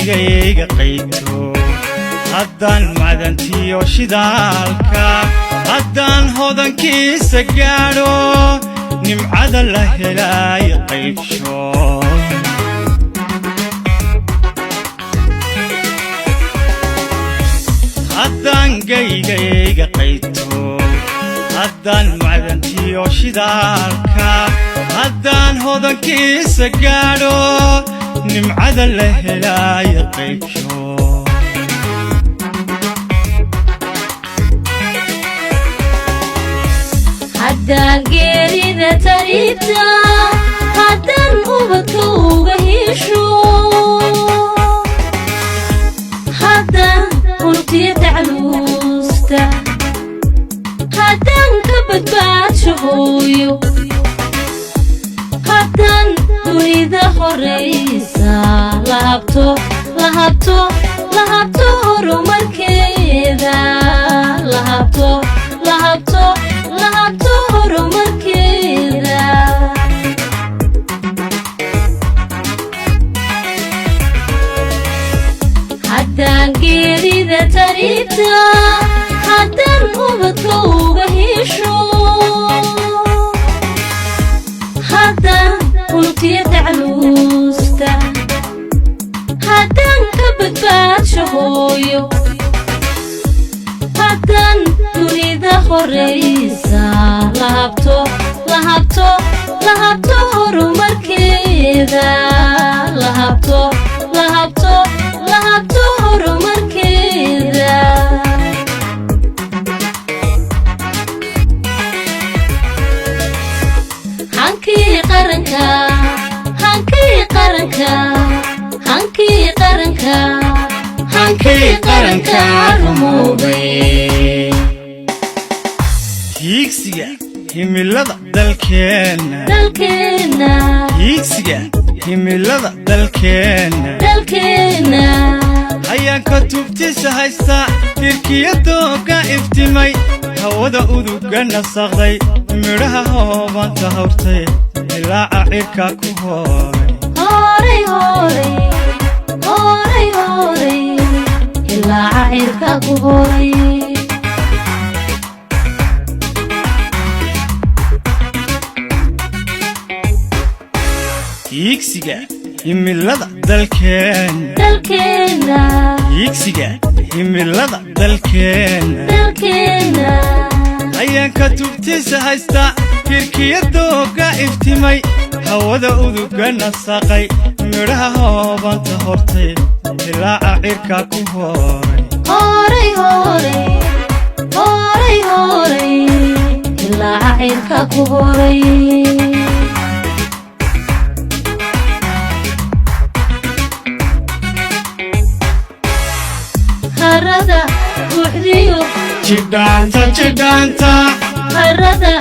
geyga qayto haddaan macdantiyo shidaalka haddaan hodankiisa gaadho nimcada la helaayo qaybsho haddaan geyga qayto haddaan macdantiyo shidaalka haddaan hodankiisa gaadho nimcada la helaayo qaybsho haddaan geerida taribta haddaan ubadka uga hesho haddaan unugtiya tacluusta haddaan ka badbaadsho hooyo haddaan dunida horaysa lahabto horumarkeeda lahabto horumarkeeda haddaan geerida taribta haddaan ubadka uga hesho haddaan unugtiya tacluusta haddaan ka badbaadsho hooyo haddaan dunida horaysa lahabto horumarkeeda lahabto horumarkeeda hankii qaranka rumoobay hiigsiga himilada dalkeena hiigsiga himilada dalkeena ayaan ka tubtisa haysta tirkiyadooga iftimay hawada uduga nasaqday midhaha hoobanta hawrtay ilaaca cirka ku horay ilaaca cirka ku horay hiigsiga himilada dalkeena hiigsiga himilada dalkeena ayaan ka tubtisa haysta tirkiyadooga iftimay hawada uduga nasaqay midhaha hoobanta hortay ilaaca cirka ku horay ilaaca cirka ku horay harada buuxdiyo jidhaanta harada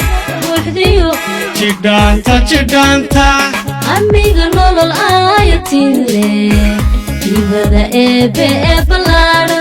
buuxdiyo jidhaanta amiga nolol aayatin leh hibada eebbe ee ballaadhan